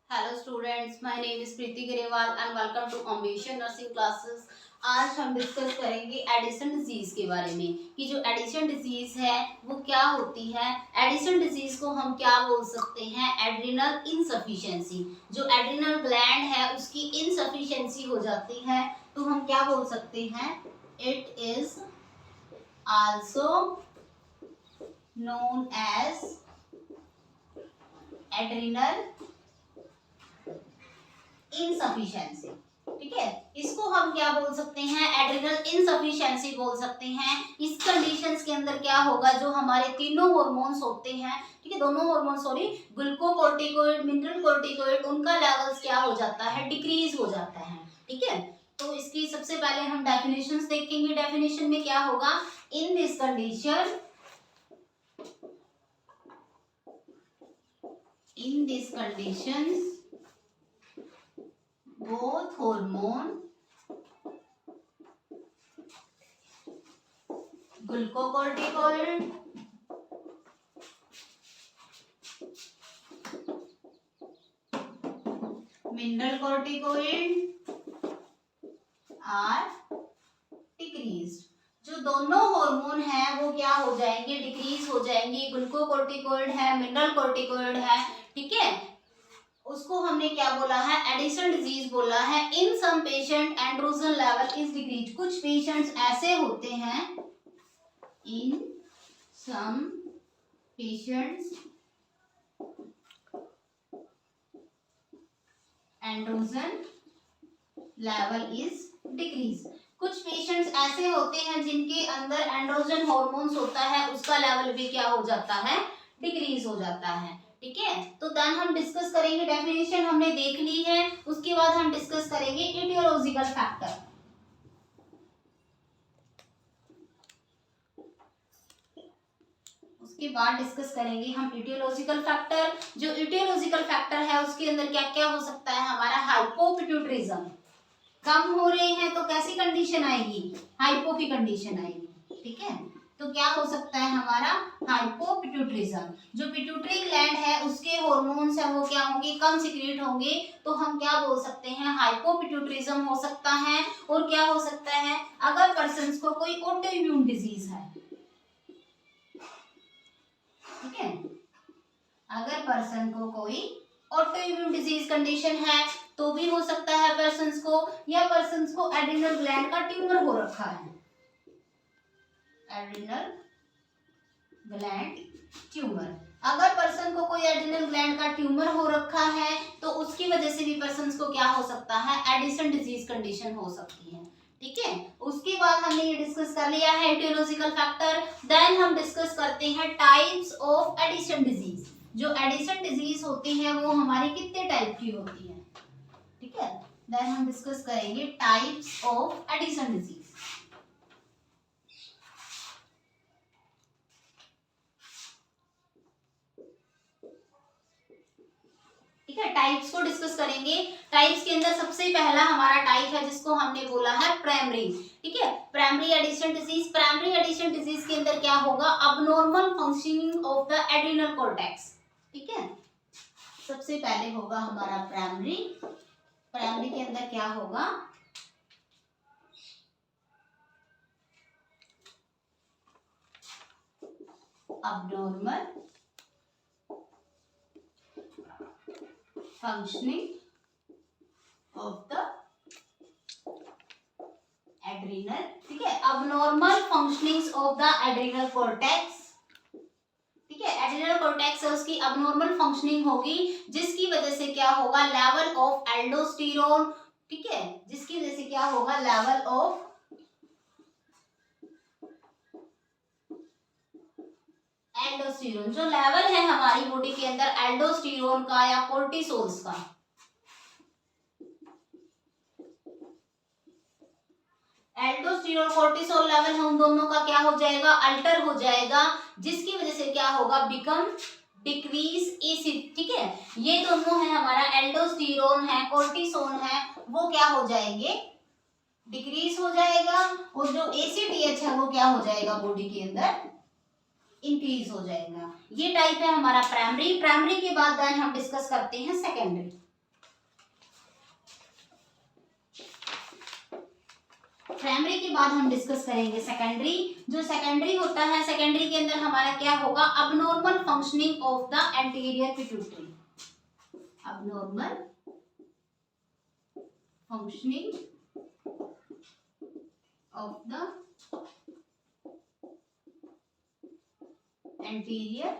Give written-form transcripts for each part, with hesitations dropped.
Hello students, my name is Preeti Grewal and welcome to Ambition Nursing Classes. आज हम discuss करेंगे Addison disease के बारे में कि जो एडिसन डिजीज है वो क्या होती है। एडिसन डिजीज को हम क्या बोल सकते हैं? Adrenal insufficiency. जो एड्रिनल ग्लैंड है उसकी इनसफिशिएंसी हो जाती है तो हम क्या बोल सकते हैं? It is also known as adrenal insufficiency. ठीक है, इसको हम क्या बोल सकते हैं? एड्रिनल इनसफिशिएंसी बोल सकते हैं। इस कंडीशंस के अंदर क्या होगा, जो हमारे तीनों हार्मोन्स होते हैं, ठीक है, दोनों hormone sorry, glucocorticoid, mineral corticoid, उनका लेवल्स क्या हो जाता है? डिक्रीज हो जाता है। ठीक है, तो इसकी सबसे पहले हम डेफिनेशंस देखेंगे। डेफिनेशन में क्या होगा? In this conditions both hormone glucocorticoid mineral corticoid are decreased। जो दोनों हार्मोन है वो क्या हो जाएंगे? डिक्रीज हो जाएंगे। ग्लूकोकोर्टिकोइड है, मिनरल कोर्टिकोइड है, ठीक है, उसको हमने क्या बोला है? एडिसन डिजीज बोला है। In some patient androgen level is decrease. कुछ पेशेंट्स ऐसे होते हैं, in some patients androgen level is decrease. कुछ पेशेंट्स ऐसे होते हैं जिनके अंदर एंड्रोजन हार्मोन्स होता है, उसका लेवल भी क्या हो जाता है? डिक्रीज हो जाता है। ठीक है, तो देन हम डिस्कस करेंगे। डेफिनेशन हमने देख ली है, उसके बाद हम डिस्कस करेंगे इटियोलॉजिकल फैक्टर। उसके बाद डिस्कस करेंगे हम इटियोलॉजिकल फैक्टर। जो इटियोलॉजिकल फैक्टर है उसके अंदर क्या क्या हो सकता है हमारा? हाइपोपिट्यूटरिज्म। कम हो रहे हैं तो कैसी कंडीशन आएगी? हाइपो की कंडीशन आएगी। ठीक है, तो क्या हो सकता है हमारा? हाइपोपिट्यूटरिज्म। जो पिट्यूटरी ग्लैंड है उसके हार्मोन्स है वो क्या होंगे? कम सीक्रेट होंगे, तो हम क्या बोल सकते हैं? हाइपोपिट्यूटरिज्म हो सकता है। और क्या हो सकता है? अगर पर्सन को कोई ऑटो इम्यून डिजीज है, ठीक है, अगर पर्सन को कोई ऑटो इम्यून डिजीज कंडीशन है तो भी हो सकता है पर्सन्स को, या पर्सन्स को एड्रिनल ग्लैंड का ट्यूमर हो रखा है, एड्रिनल ग्लैंड ट्यूमर। अगर पर्सन को कोई एड्रिनल ग्लैंड का ट्यूमर हो रखा है तो उसकी वजह से भी पर्सन्स को क्या हो सकता है? एडिसन डिजीज कंडीशन हो सकती है। ठीक है, उसके बाद हमने ये डिस्कस कर लिया है एटियोलॉजिकल फैक्टर। देन हम डिस्कस करते हैं टाइप्स ऑफ एडिसन डिजीज। जो एडिसन डिजीज होती है वो हमारी कितने टाइप की होती है? ठीक है, देन हम डिस्कस करेंगे टाइप्स ऑफ एडिसन डिजीज। ठीक है, टाइप्स को डिस्कस करेंगे। टाइप्स के अंदर सबसे पहला हमारा टाइप है जिसको हमने बोला है प्राइमरी। ठीक है, primary Addison disease. Primary Addison disease के अंदर क्या होगा? Abnormal functioning of the adrenal cortex. ठीक है, सबसे पहले होगा हमारा प्राइमरी। प्राइमरी के अंदर क्या होगा? Abnormal functioning of the adrenal। ठीक है, abnormal functionings of the adrenal cortex। ठीक है, एड्रिनल कॉर्टेक्स है उसकी abnormal functioning होगी, जिसकी वजह से क्या होगा? Level of aldosterone. ठीक है, जिसकी वजह से क्या होगा? Level of aldosterone. जो लेवल है हमारी बॉडी के अंदर एल्डोस्टेरोन का या कोर्टिसोल्स का, एल्डोस्टेरोन कोर्टिसोल लेवल है, उन दोनों का क्या हो जाएगा? अल्टर हो जाएगा, जिसकी वजह से क्या होगा? Become decrease acid. ठीक है, ये दोनों है हमारा एल्डोस्टेरोन है, कोर्टिसोन है, वो क्या हो जाएंगे? डिक्रीज हो जाएगा। और जो एसीटीएच है वो क्या हो जाएगा? बॉडी के अंदर इंक्रीज हो जाएगा। ये टाइप है हमारा प्राइमरी। प्राइमरी के बाद देन हम डिस्कस करते हैं सेकेंडरी। प्राइमरी के बाद हम डिस्कस करेंगे सेकेंडरी। जो सेकेंडरी होता है, सेकेंडरी के अंदर हमारा क्या होगा, abnormal functioning of the anterior pituitary. Abnormal functioning of the anterior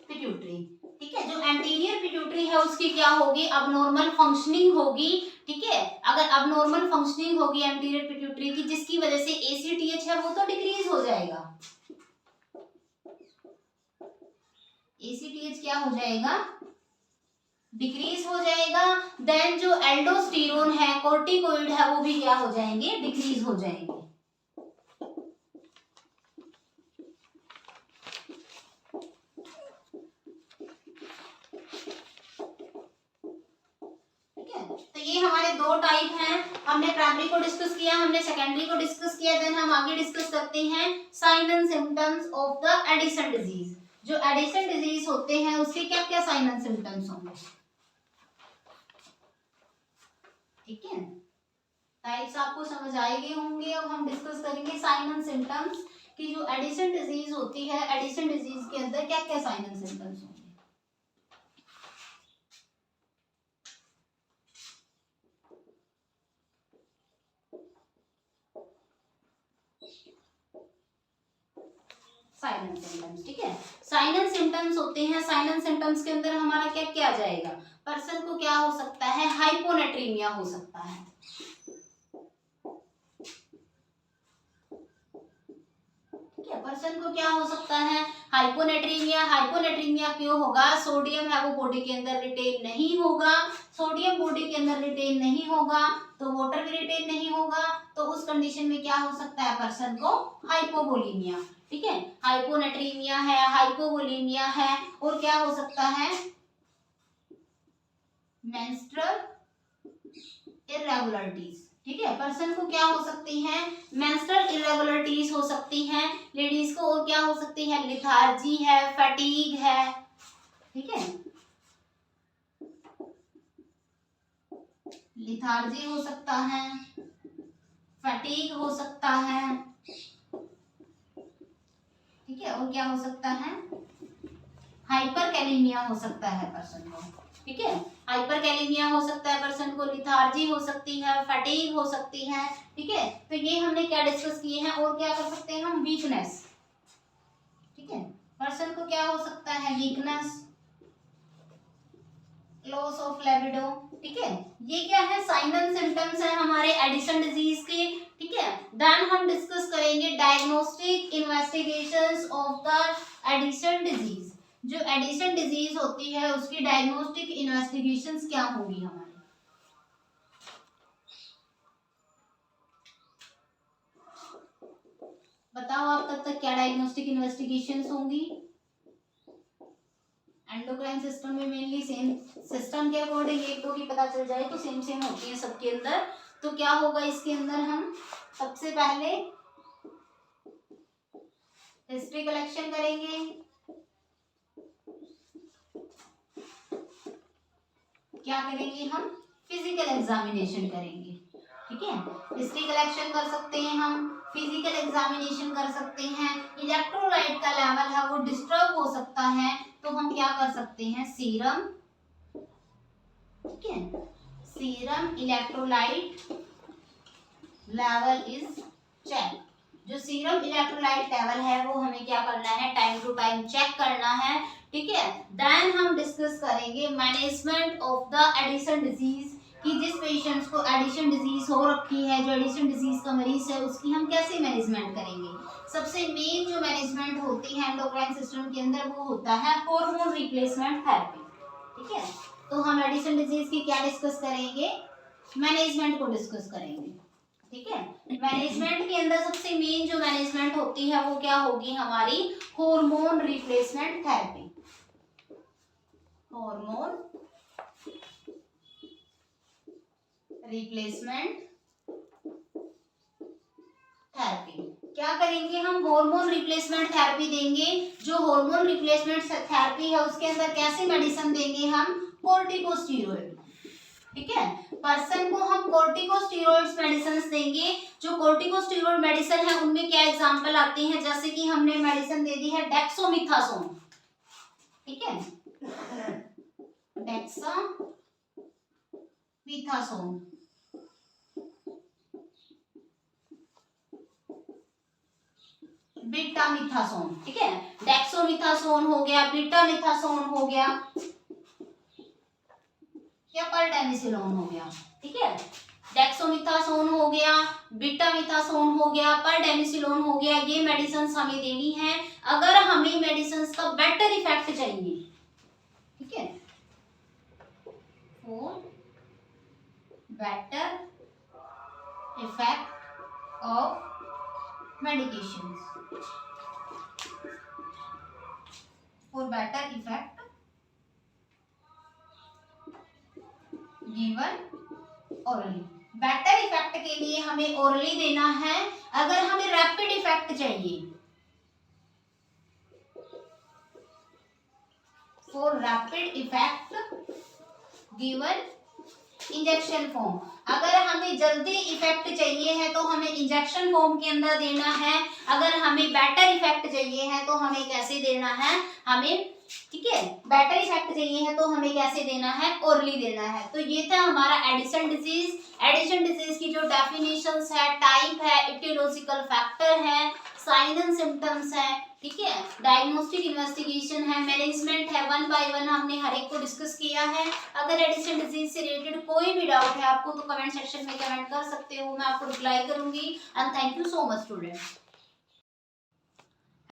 pituitary. ठीक है, जो एंटीरियर पिट्यूटरी है उसकी क्या होगी, अबनॉर्मल फंक्शनिंग होगी। ठीक है, अगर अबनॉर्मल फंक्शनिंग होगी एंटीरियर पिट्यूटरी की, जिसकी वजह से ACTH है वो तो डिक्रीज हो जाएगा। ACTH क्या हो जाएगा, डिक्रीज हो जाएगा। देन जो एल्डोस्टेरोन है, कोर्टिकोइड है, वो भी क्या हो जाएंगे, डिक्रीज हो जाएंगे। तो ये हमारे दो टाइप हैं। हमने प्राइमरी को डिस्कस किया, हमने सेकेंडरी को डिस्कस किया। देन हम आगे डिस्कस करते हैं sign and symptoms of the Addison disease. जो एडिशन डिजीज होते हैं उसके क्या क्या साइन एंड सिम्टम्स होंगे। ठीक है, टाइप्स आपको समझ आए गए होंगे। अब हम डिस्कस करेंगे साइन एंड सिम्टम्स की जो एडिशन डिजीज होती है, एडिशन डिजीज के अंदर क्या क्या साइन एंड सिम्टम्स होंगे। Sign and symptoms. ठीक है, साइन एंड सिम्टम्स होते हैं। साइन एंड सिम्टम्स के अंदर हमारा क्या क्या आ जाएगा, पर्सन को क्या हो सकता है, हाइपोनेट्रीमिया हो सकता है। ठीक है, पर्सन को क्या हो सकता है, हाइपोनेट्रीमिया। हाइपोनेट्रीमिया क्यों होगा, सोडियम है वो बॉडी के अंदर रिटेन नहीं होगा। सोडियम बॉडी के अंदर रिटेन नहीं होगा तो वाटर भी रिटेन नहीं होगा, तो उस कंडीशन में क्या हो सकता है, पर्सन को हाइपोवोलीमिया। ठीक है, हाइपोनेट्रीमिया है, हाइपोवोलीमिया है, और क्या हो सकता है, मेंस्ट्रुअल इरेगुलरिटीज। ठीक है, पर्सन को क्या हो सकती हैं, मेंस्ट्रुअल इरेगुलरिटीज हो सकती हैं लेडीज को, और क्या हो सकती है, लिथार्जी है, फटीग है। ठीक है, लिथार्जी हो सकता है, फटीग हो सकता है। ठीक है, और क्या हो सकता है, हाइपरकैलेमिया हो सकता है पर्सन को। ठीक है, हाइपरकैलेमिया हो सकता है पर्सन को, लिथार्जी हो सकती है, फटीग हो सकती है। ठीक है, तो ये हमने क्या डिस्कस किए हैं। और क्या कर सकते हैं हम, वीकनेस। ठीक है, पर्सन को क्या हो सकता है, वीकनेस, लॉस ऑफ लिबिडो। ठीक है, ये क्या है, साइन एंड सिम्टम्स है हमारे एडिशन डिजीज के। ठीक है, देन हम डिस्कस करेंगे diagnostic investigations of the Addison disease. जो एडिशन डिजीज होती है उसकी डायग्नोस्टिक इन्वेस्टिगेशंस क्या होंगी हमारी। बताओ आप तब तक क्या डायग्नोस्टिक इन्वेस्टिगेशंस होंगी। एंडोक्राइन सिस्टम में मेनली सेम सिस्टम के अकॉर्डिंग एक दो की पता चल जाए तो सेम सेम होती है सबके अंदर। तो क्या होगा इसके अंदर, हम सबसे पहले हिस्ट्री कलेक्शन करेंगे। क्या करेंगे हम, फिजिकल एग्जामिनेशन करेंगे। ठीक है, हिस्ट्री कलेक्शन कर सकते हैं हम, फिजिकल एग्जामिनेशन कर सकते हैं। इलेक्ट्रोलाइट का लेवल है वो डिस्टर्ब हो सकता है तो हम क्या कर सकते हैं, सीरम। ठीक है, serum electrolyte level is check. जो सीरम इलेक्ट्रोलाइट लेवल है वो हमें क्या करना है, टाइम टू टाइम चेक करना है। ठीक है, देन हम डिस्कस करेंगे management of the Addison disease कि जिस पेशेंट्स को एडिशन डिजीज हो रखी है, जो एडिशन डिजीज का मरीज है, उसकी हम कैसे मैनेजमेंट करेंगे। सबसे मेन जो मैनेजमेंट होती है एंडोक्राइन सिस्टम के अंदर वो होता है हार्मोन रिप्लेसमेंट थेरेपी। ठीक है, तो हम एडिशन डिजीज की क्या डिस्कस करेंगे, मैनेजमेंट को डिस्कस करेंगे। ठीक है, मैनेजमेंट के अंदर सबसे मेन जो मैनेजमेंट होती है वो क्या होगी हमारी, hormone replacement therapy. Hormone replacement therapy. क्या करेंगे हम, हार्मोन रिप्लेसमेंट थेरेपी देंगे। जो हार्मोन रिप्लेसमेंट थेरेपी है उसके अंदर कैसे मेडिसिन देंगे हम, कोर्टिकोस्टेरॉइड। ठीक है। पर्सन को हम कोर्टिकोस्टेरॉइड्स मेडिसिन देंगे। जो कोर्टिकोस्टेरॉइड मेडिसिन है उनमें क्या एग्जांपल आती हैं, जैसे कि हमने मेडिसिन दे दी है डेक्सोमिथासोन, ठीक है, डेक्सामिथासोन, बीटामिथासोन, ठीक है, डेक्सोमिथासोन हो गया, बीटामिथासोन हो गया, क्या परडेनिसिलोन हो गया, ठीक है, डेक्सोमिथासोन हो गया, बीटामिथासोन हो गया, परडेनिसिलोन हो गया। ये मेडिसिन हमें देनी है अगर हमें मेडिसिन का बेटर इफेक्ट चाहिए, ठीक है, for better effect of medications, for better effect given orally। Better effect के लिए हमें ओरली देना है। अगर हमें रैपिड इफेक्ट चाहिए, for rapid effect given injection form. अगर हमें जल्दी इफेक्ट चाहिए है तो हमें इंजेक्शन फॉर्म के अंदर देना है। अगर हमें बेटर इफेक्ट चाहिए है तो हमें कैसे देना है, हमें, ठीक है, बेटर इफेक्ट चाहिए है तो हमें कैसे देना है, ओरली देना है। तो ये था हमारा एडिशन डिजीज। एडिशन डिजीज की जो डेफिनेशंस है, टाइप है, इटियोलॉजिकल फैक्टर है, साइन एंड सिम्टम्स है, ठीक है, डायग्नोस्टिक इन्वेस्टिगेशन है, मैनेजमेंट है, वन बाय वन हमने हर एक को डिस्कस किया है। अगर एडिशन डिजीज से रिलेटेड कोई भी डाउट है आपको तो कमेंट सेक्शन में कमेंट कर सकते हो, मैं आपको रिप्लाई करूंगी। And thank you so much students.